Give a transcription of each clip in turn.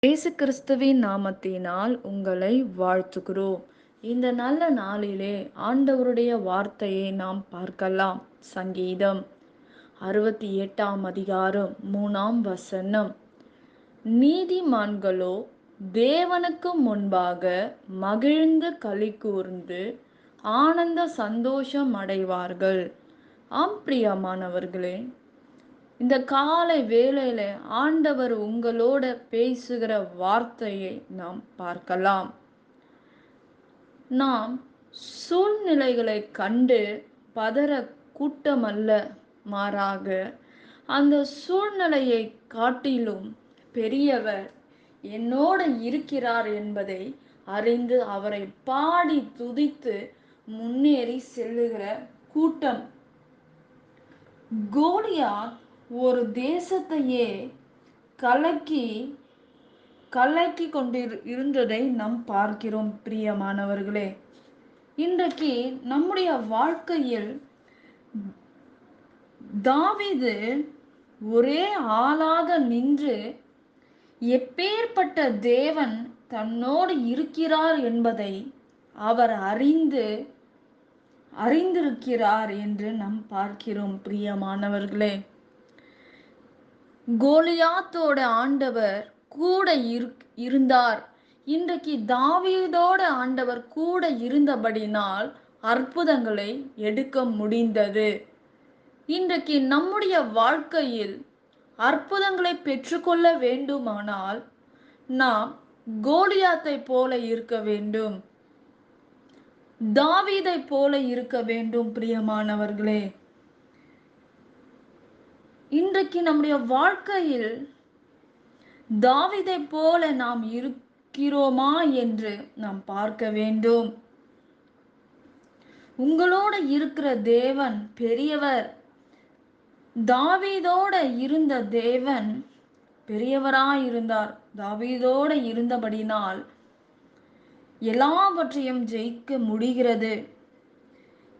இயேசு கிறிஸ்துவின் நாமத்தினால் உங்களை வாழ்த்துகிறோம். இந்த நல்ல நாளிலே ஆண்டவருடைய வார்த்தையை நாம் பார்க்கலாம். சங்கீதம் 68ஆம் அதிகாரம் 3ஆம் வசனம். நீதிமான்களோ தேவனுக்கு முன்பாக மகிழ்ந்து களிகூர்ந்து ஆனந்த சந்தோஷம் அடைவார்கள். ஆம் பிரியமானவர்களே, இந்த காலை வேளையில ஆண்டவர் உங்களோட பேசுகிற வார்த்தையை நாம் பார்க்கலாம். நாம் சூழ்நிலைகளை கண்டு பதற கூட்டமல்ல, மாறாக அந்த சூழ்நிலையை காட்டிலும் பெரியவர் என்னோட இருக்கிறார் என்பதை அறிந்து அவரை பாடி துதித்து முன்னேறி செல்லுகிற கூட்டம். கோலியாத் ஒரு தேசத்தையே கலக்கி கலக்கி இருந்ததை நாம் பார்க்கிறோம். பிரியமானவர்களே, இன்றைக்கு நம்முடைய வாழ்க்கையில் தாவீது ஒரே ஆளாக நின்று எப்பேற்பட்ட தேவன் தன்னோடு இருக்கிறார் என்பதை அவர் அறிந்திருக்கிறார் என்று நாம் பார்க்கிறோம். பிரியமானவர்களே, கோலியாத்தோட ஆண்டவர் கூட இருந்தார். இன்றைக்கு தாவீதோட ஆண்டவர் கூட இருந்தபடினால் அற்புதங்களை எடுக்க முடிந்தது. இன்றைக்கு நம்முடைய வாழ்க்கையில் அற்புதங்களை பெற்றுக்கொள்ள வேண்டுமானால் நாம் கோலியாத்தை போல இருக்க வேண்டும், தாவீதை போல இருக்க வேண்டும். பிரியமானவர்களே, இன்றைக்கு நம்முடைய வாழ்க்கையில் தாவீதை போல நாம் இருக்கிறோமா என்று நாம் பார்க்க வேண்டும். உங்களோட இருக்கிற தேவன் பெரியவர். தாவீதோட இருந்த தேவன் பெரியவராயிருந்தார். தாவீதோட இருந்தபடினால் எல்லாவற்றையும் ஜெயிக்க முடிகிறது.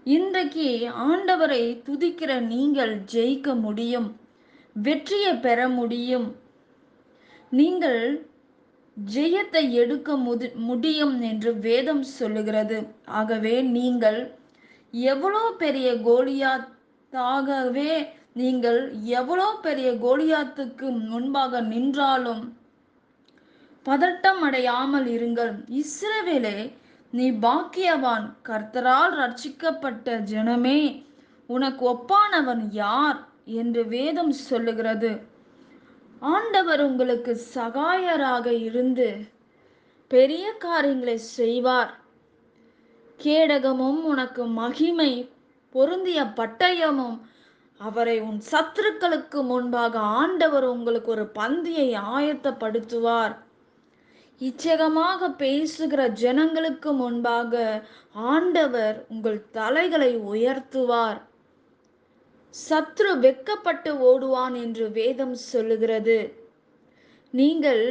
இன்றைக்கு ஆண்டவரை துதிக்கிற நீங்கள் ஜெயிக்க முடியும், வெற்றியை பெற முடியும், நீங்கள் ஜெயத்தை எடுக்க முடியும் என்று வேதம் சொல்லுகிறது. ஆகவே நீங்கள் எவ்வளோ பெரிய கோலியாத்தாகவே நீங்கள் எவ்வளோ பெரிய கோலியாத்துக்கு முன்பாக நின்றாலும் பதட்டம் அடையாமல் இருங்கள். இஸ்ரவேலே, நீ பாக்கியவான், கர்த்தரால் ரட்சிக்கப்பட்ட ஜனமே, உனக்கு ஒப்பானவன் யார் என்று வேதம் சொல்லுகிறது. ஆண்டவர் உங்களுக்கு சகாயராக இருந்து பெரிய காரியங்களை செய்வார். கேடகமும் உனக்கு மகிமை பொருந்திய பட்டயமும் அவரை உன் சத்துருக்களுக்கு முன்பாக ஆண்டவர் உங்களுக்கு ஒரு பந்தியை ஆயத்தப்படுத்துவார். இச்சகமாக பேசுகிற ஜனங்களுக்கு முன்பாக ஆண்டவர் உங்கள் தலைகளை உயர்த்துவார். சத்ரு வெட்கப்பட்டு ஓடுவான் என்று வேதம் சொல்லுகிறது. நீங்கள்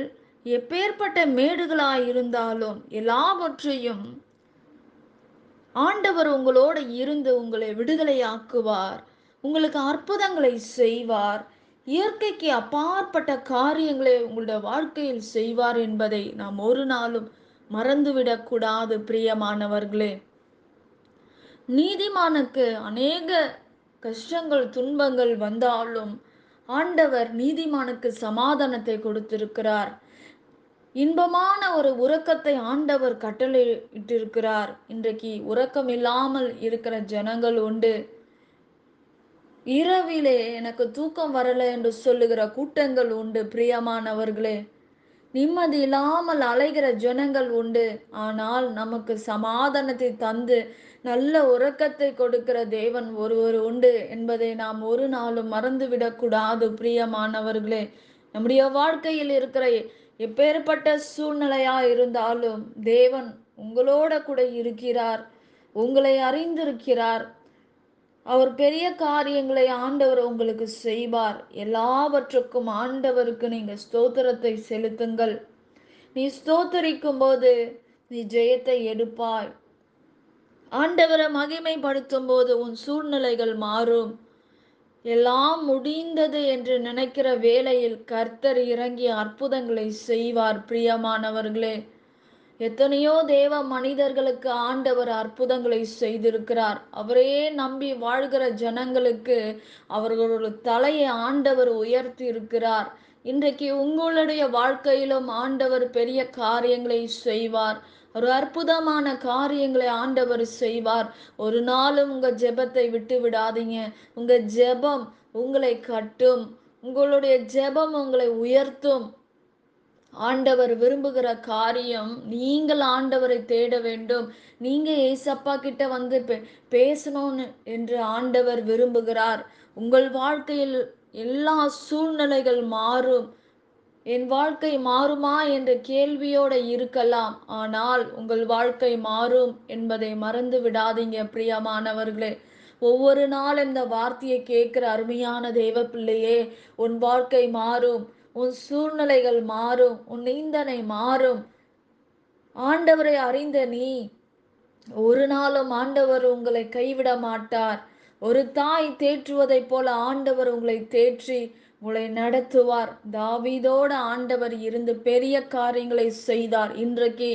எப்பேற்பட்ட மேடுகளாயிருந்தாலும் எல்லாவற்றையும் ஆண்டவர் உங்களோட இருந்து உங்களை விடுதலையாக்குவார், உங்களுக்கு அற்புதங்களை செய்வார், இயற்கைக்கு அப்பாற்பட்ட காரியங்களை உங்களுடைய வாழ்க்கையில் செய்வார் என்பதை நாம் ஒரு நாளும் மறந்துவிடக்கூடாது. பிரியமானவர்களே, நீதிமானுக்கு அநேக கஷ்டங்கள் துன்பங்கள் வந்தாலும் ஆண்டவர் நீதிமானுக்கு சமாதானத்தை கொடுத்திருக்கிறார். இன்பமான ஒரு உறக்கத்தை ஆண்டவர் கட்டளையிட்டிருக்கிறார். இன்றைக்கு உறக்கம் இல்லாமல் இருக்கிற ஜனங்கள் உண்டு. இரவிலே எனக்கு தூக்கம் வரல என்று சொல்லுகிற கூட்டங்கள் உண்டு. பிரியமானவர்களே, நிம்மதி இல்லாமல் அலைகிற ஜனங்கள் உண்டு. ஆனால் நமக்கு சமாதானத்தை தந்து நல்ல உறக்கத்தை கொடுக்கிற தேவன் ஒருவர் உண்டு என்பதை நாம் ஒரு நாளும் மறந்துவிடக்கூடாது. பிரியமானவர்களே, நம்முடைய வாழ்க்கையில் இருக்கிற எப்பேற்பட்ட சூழ்நிலையா இருந்தாலும் தேவன் உங்களோட கூட இருக்கிறார், உங்களை அறிந்திருக்கிறார். அவர் பெரிய காரியங்களை ஆண்டவர் உங்களுக்கு செய்வார். எல்லாவற்றுக்கும் ஆண்டவருக்கு நீங்க ஸ்தோத்திரத்தை செலுத்துங்கள். நீ ஸ்தோத்தரிக்கும் போது நீ ஜெயத்தை எடுப்பாய். ஆண்டவரை மகிமைப்படுத்தும் போது உன் சூழ்நிலைகள் மாறும். எல்லாம் முடிந்தது என்று நினைக்கிற வேளையில் கர்த்தர் இறங்கி அற்புதங்களை செய்வார். பிரியமானவர்களே, எத்தனையோ தேவ மனிதர்களுக்கு ஆண்டவர் அற்புதங்களை செய்திருக்கிறார். அவரையே நம்பி வாழ்கிற ஜனங்களுக்கு அவர்களுடைய தலையை ஆண்டவர் உயர்த்தி இருக்கிறார். இன்றைக்கு உங்களுடைய வாழ்க்கையிலும் ஆண்டவர் பெரிய காரியங்களை செய்வார். ஒரு அற்புதமான காரியங்களை ஆண்டவர் செய்வார். ஒரு நாளும் உங்க ஜெபத்தை விட்டு விடாதீங்க. உங்க ஜெபம் உங்களை கட்டும். உங்களுடைய ஜெபம் உங்களை உயர்த்தும். ஆண்டவர் விரும்புகிற காரியம் நீங்கள் ஆண்டவரை தேட வேண்டும். நீங்க ஏசப்பா கிட்ட வந்து பேசணும்னு என்று ஆண்டவர் விரும்புகிறார். உங்கள் வாழ்க்கையில் எல்லா சூழ்நிலைகள் மாறும். என் வாழ்க்கை மாறுமா என்ற கேள்வியோட இருக்கலாம். ஆனால் உங்கள் வாழ்க்கை மாறும் என்பதை மறந்து விடாதீங்க பிரியமானவர்களே. ஒவ்வொரு நாள் இந்த வார்த்தையை கேட்கிற அருமையான தேவ பிள்ளையே, உன் வாழ்க்கை மாறும், உன் சூழ்நிலைகள் மாறும், உன் நிந்தனை மாறும். ஆண்டவரை அறிந்த நீ ஒரு நாளும் ஆண்டவர் உங்களை கைவிட மாட்டார். ஒரு தாய் தேற்றுவதைப் போல ஆண்டவர் உங்களை தேற்றி உங்களை நடத்துவார். தாவீதோட ஆண்டவர் இருந்து பெரிய காரியங்களை செய்தார். இன்றைக்கு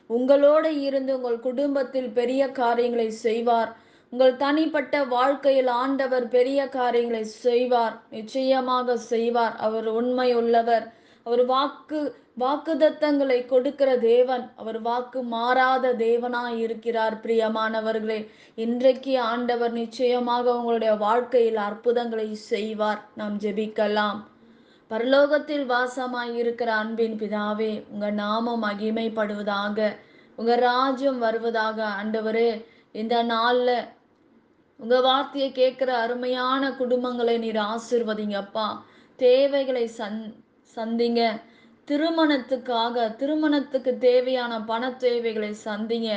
உங்களோட இருந்து உங்கள் குடும்பத்தில் பெரிய காரியங்களை செய்வார். உங்கள் தனிப்பட்ட வாழ்க்கையில் ஆண்டவர் பெரிய காரியங்களை செய்வார். நிச்சயமாக செய்வார். அவர் உண்மை உள்ளவர். அவர் வாக்குதத்தங்களை கொடுக்கிற தேவன். அவர் வாக்கு மாறாத தேவனாய் இருக்கிறார். பிரியமானவர்களே, இன்றைக்கு ஆண்டவர் நிச்சயமாக உங்களுடைய வாழ்க்கையில் அற்புதங்களை செய்வார். நாம் ஜெபிக்கலாம். பரலோகத்தில் வாசமாய் இருக்கிற அன்பின் பிதாவே, உங்க நாமம் மகிமைப்படுவதாக, உங்க ராஜ்யம் வருவதாக. ஆண்டவரே, இந்த நாள்ல உங்க வார்த்தையை கேட்கிற அருமையான குடும்பங்களை நீர் ஆசீர்வதிங்கப்பா. தேவைகளை சந்திங்க. திருமணத்துக்கு தேவையான பண தேவைகளை சந்திங்க.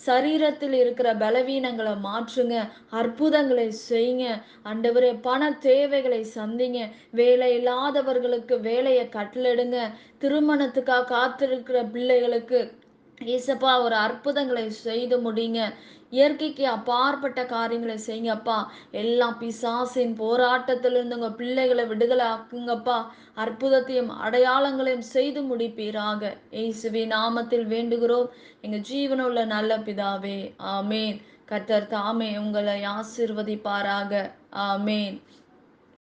சரீரத்தில் இருக்கிற பலவீனங்களை மாற்றுங்க. அற்புதங்களை செய்யுங்க. ஆண்டவரே, பண தேவைகளை சந்திங்க. வேலை இல்லாதவர்களுக்கு வேலையை கட்டளிடுங்க. திருமணத்துக்காக காத்திருக்கிற பிள்ளைகளுக்கு ஏசப்பா ஒரு அற்புதங்களை செய்து முடிங்க. இயற்கைக்கு அப்பாற்பட்ட காரியங்களை செய்யுங்கப்பா. எல்லாம் பிசாசின் போராட்டத்திலிருந்து உங்க பிள்ளைகளை விடுதலை ஆக்குங்கப்பா. அற்புதத்தையும் அடையாளங்களையும் செய்து முடிப்பீராக. இயேசுவின் நாமத்தில் வேண்டுகிறோம் எங்க ஜீவனுள்ள நல்ல பிதாவே. ஆமேன். கர்த்தர் தாமே உங்களை ஆசீர்வதிப்பாராக. ஆமேன்.